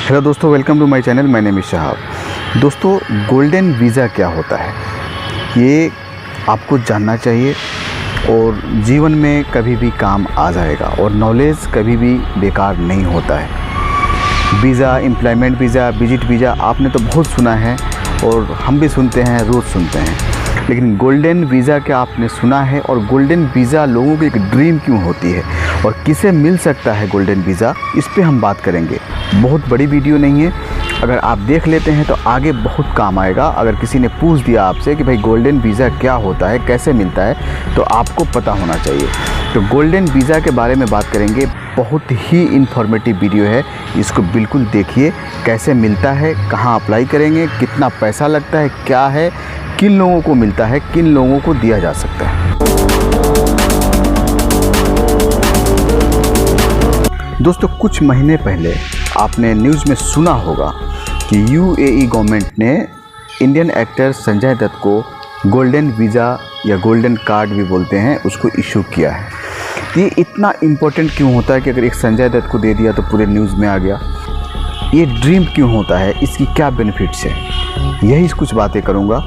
Hello दोस्तों, welcome to my channel. My name is Shahab. दोस्तों, golden visa क्या होता है ये आपको जानना चाहिए और जीवन में कभी भी काम आ जाएगा और नॉलेज कभी भी बेकार नहीं होता है। Visa, employment visa, visit visa आपने तो बहुत सुना है और हम भी सुनते हैं, रोज़ सुनते हैं, लेकिन गोल्डन वीज़ा क्या आपने सुना है? और गोल्डन वीज़ा लोगों की एक ड्रीम क्यों होती है और किसे मिल सकता है गोल्डन वीज़ा, इस पे हम बात करेंगे। बहुत बड़ी वीडियो नहीं है, अगर आप देख लेते हैं तो आगे बहुत काम आएगा। अगर किसी ने पूछ दिया आपसे कि भाई गोल्डन वीज़ा क्या होता है, कैसे मिलता है, तो आपको पता होना चाहिए। तो गोल्डन वीज़ा के बारे में बात करेंगे। बहुत ही इन्फॉर्मेटिव वीडियो है, इसको बिल्कुल देखिए। कैसे मिलता है, कहाँ अप्लाई करेंगे, कितना पैसा लगता है, क्या है, किन लोगों को मिलता है, किन लोगों को दिया जा सकता है। दोस्तों, कुछ महीने पहले आपने न्यूज़ में सुना होगा कि यूएई गवर्नमेंट ने इंडियन एक्टर संजय दत्त को गोल्डन वीज़ा या गोल्डन कार्ड भी बोलते हैं, उसको इशू किया है। ये इतना इम्पोर्टेंट क्यों होता है कि अगर एक संजय दत्त को दे दिया तो पूरे न्यूज़ में आ गया? ये ड्रीम क्यों होता है, इसकी क्या बेनिफिट्स है, यही कुछ बातें करूँगा।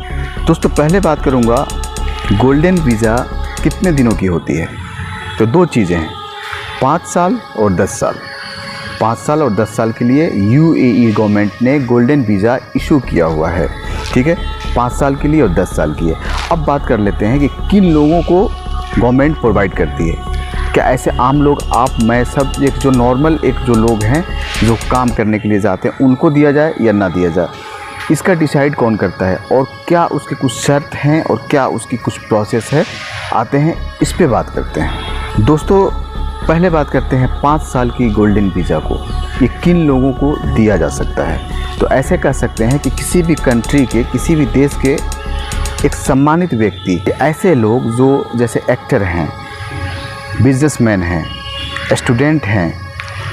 दोस्तों, पहले बात करूँगा गोल्डन वीज़ा कितने दिनों की होती है। तो दो चीज़ें हैं, 5 साल और 10 साल। 5 साल और 10 साल के लिए यूएई गवर्नमेंट ने गोल्डन वीज़ा इशू किया हुआ है, ठीक है, 5 साल के लिए और 10 साल की है। अब बात कर लेते हैं कि किन लोगों को गवर्नमेंट प्रोवाइड करती है। क्या ऐसे आम लोग, आप, मैं, सब, एक जो नॉर्मल एक जो लोग हैं जो काम करने के लिए जाते हैं, उनको दिया जाए या ना दिया जाए, इसका डिसाइड कौन करता है और क्या उसके कुछ शर्त हैं और क्या उसकी कुछ प्रोसेस है, आते हैं इस पे बात करते हैं। दोस्तों, पहले बात करते हैं 5 साल की गोल्डन वीज़ा को, ये किन लोगों को दिया जा सकता है। तो ऐसे कह सकते हैं कि किसी भी कंट्री के, किसी भी देश के एक सम्मानित व्यक्ति, ऐसे लोग जो जैसे एक्टर हैं, बिजनेसमैन हैं, स्टूडेंट हैं,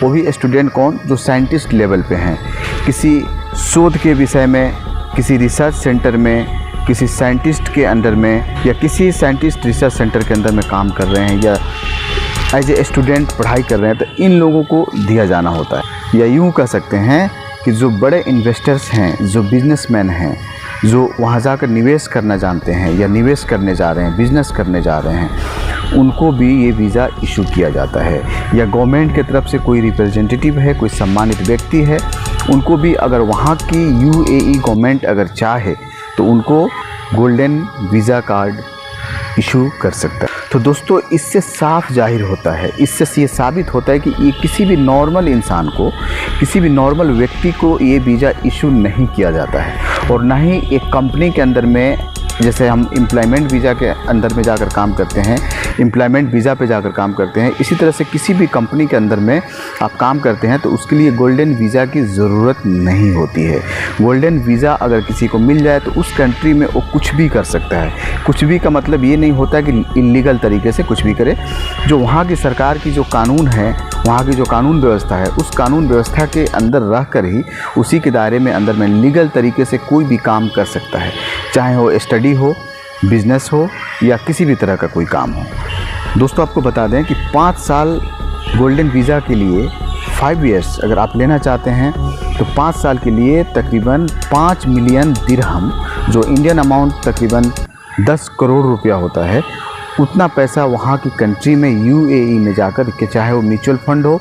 वो भी स्टूडेंट कौन, जो साइंटिस्ट लेवल पे हैं, किसी शोध के विषय में, किसी रिसर्च सेंटर में, किसी साइंटिस्ट के अंडर में या किसी साइंटिस्ट रिसर्च सेंटर के अंदर में काम कर रहे हैं या एज ए स्टूडेंट पढ़ाई कर रहे हैं, तो इन लोगों को दिया जाना होता है। या यूँ कह सकते हैं कि जो बड़े इन्वेस्टर्स हैं, जो बिजनेसमैन हैं, जो वहाँ जाकर निवेश करना जानते हैं या निवेश करने जा रहे हैं, बिजनेस करने जा रहे हैं, उनको भी ये वीज़ा इशू किया जाता है। या गवर्नमेंट की तरफ से कोई रिप्रेजेंटेटिव है, कोई सम्मानित व्यक्ति है, उनको भी अगर वहाँ की यूएई गवर्नमेंट अगर चाहे तो उनको गोल्डन वीज़ा कार्ड इशू कर सकता है। तो दोस्तों, इससे साफ जाहिर होता है, इससे ये साबित होता है कि ये किसी भी नॉर्मल इंसान को, किसी भी नॉर्मल व्यक्ति को ये वीज़ा इशू नहीं किया जाता है। और ना ही एक कंपनी के अंदर में, जैसे हम एम्प्लॉयमेंट वीज़ा के अंदर में जाकर काम करते हैं, एम्प्लॉयमेंट वीज़ा पे जाकर काम करते हैं, इसी तरह से किसी भी कंपनी के अंदर में आप काम करते हैं तो उसके लिए गोल्डन वीज़ा की ज़रूरत नहीं होती है। गोल्डन वीज़ा अगर किसी को मिल जाए तो उस कंट्री में वो कुछ भी कर सकता है। कुछ भी का मतलब ये नहीं होता कि इलीगल तरीके से कुछ भी करे। जो वहाँ की सरकार की जो कानून है, वहाँ की जो कानून व्यवस्था है, उस कानून व्यवस्था के अंदर रह कर ही उसी के दायरे में अंदर में लीगल तरीके से कोई भी काम कर सकता है, चाहे वो स्टडी हो, बिजनेस हो या किसी भी तरह का कोई काम हो। दोस्तों, आपको बता दें कि 5 साल गोल्डन वीज़ा के लिए 5 इयर्स अगर आप लेना चाहते हैं तो 5 साल के लिए तकरीबन 5 मिलियन दिरहम, जो इंडियन अमाउंट तकरीबन 10 करोड़ रुपया होता है, उतना पैसा वहाँ की कंट्री में यूएई में जाकर के, चाहे वो म्यूचुअल फंड हो,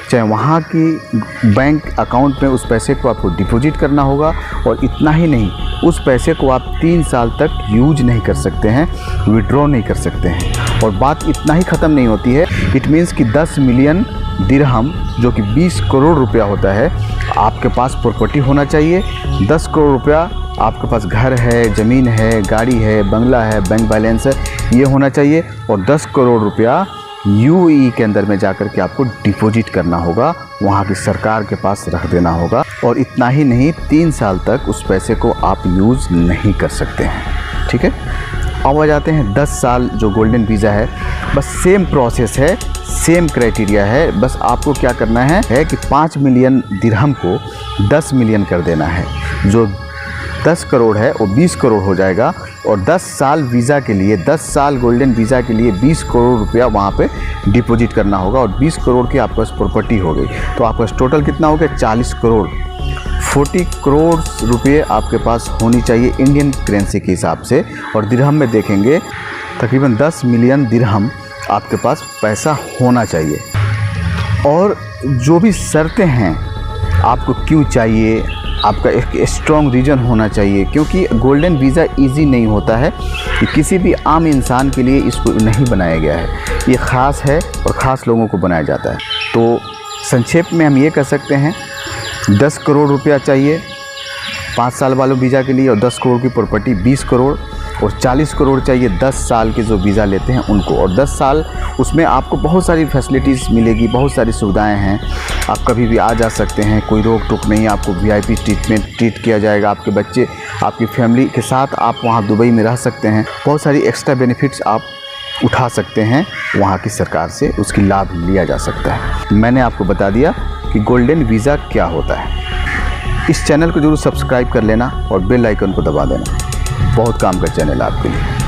चाहे वहाँ की बैंक अकाउंट में, उस पैसे को आपको डिपॉजिट करना होगा। और इतना ही नहीं, उस पैसे को आप 3 साल तक यूज नहीं कर सकते हैं, विड्रॉ नहीं कर सकते हैं। और बात इतना ही ख़त्म नहीं होती है, इट मीन्स कि 10 मिलियन दिरहम, जो कि 20 करोड़ रुपया होता है, आपके पास प्रॉपर्टी होना चाहिए। 10 करोड़ रुपया आपके पास घर है, ज़मीन है, गाड़ी है, बंगला है, बैंक बैलेंस है, ये होना चाहिए। और 10 करोड़ रुपया यूएई के अंदर में जाकर के आपको डिपॉजिट करना होगा, वहाँ की सरकार के पास रख देना होगा। और इतना ही नहीं, 3 साल तक उस पैसे को आप यूज़ नहीं कर सकते हैं, ठीक है। अब आ जाते हैं 10 साल जो गोल्डन वीज़ा है। बस सेम प्रोसेस है, सेम क्राइटेरिया है, बस आपको क्या करना है कि 5 मिलियन दिरहम को 10 मिलियन कर देना है। जो 10 करोड़ है वो 20 करोड़ हो जाएगा, और 10 साल वीज़ा के लिए, 10 साल गोल्डन वीज़ा के लिए 20 करोड़ रुपया वहाँ पे डिपॉजिट करना होगा, और 20 करोड़ की आपके पास प्रॉपर्टी हो गई। तो आपका टोटल कितना हो गया? 40 करोड़। 40 करोड़ रुपये आपके पास होनी चाहिए इंडियन करेंसी के हिसाब से, और दिरहम में देखेंगे तकरीबन 10 मिलियन दिरहम आपके पास पैसा होना चाहिए। और जो भी शर्तें हैं आपको क्यों चाहिए, आपका एक स्ट्रॉन्ग रीज़न होना चाहिए, क्योंकि गोल्डन वीज़ा इजी नहीं होता है कि किसी भी आम इंसान के लिए इसको नहीं बनाया गया है, ये ख़ास है और ख़ास लोगों को बनाया जाता है। तो संक्षेप में हम ये कह सकते हैं 10 करोड़ रुपया चाहिए 5 साल वालों वीज़ा के लिए, और 10 करोड़ की प्रॉपर्टी 20 करोड़, और 40 करोड़ चाहिए 10 साल के जो वीज़ा लेते हैं उनको। और 10 साल उसमें आपको बहुत सारी फैसिलिटीज़ मिलेगी, बहुत सारी सुविधाएं हैं, आप कभी भी आ जा सकते हैं, कोई रोक टोक नहीं, आपको VIP ट्रीट किया जाएगा, आपके बच्चे आपकी फैमिली के साथ आप वहाँ दुबई में रह सकते हैं, बहुत सारी एक्स्ट्रा बेनिफिट्स आप उठा सकते हैं वहाँ की सरकार से, उसकी लाभ लिया जा सकता है। मैंने आपको बता दिया कि गोल्डन वीज़ा क्या होता है। इस चैनल को जरूर सब्सक्राइब कर लेना और बेल आइकन को दबा देना, बहुत काम का चैनल आपके लिए।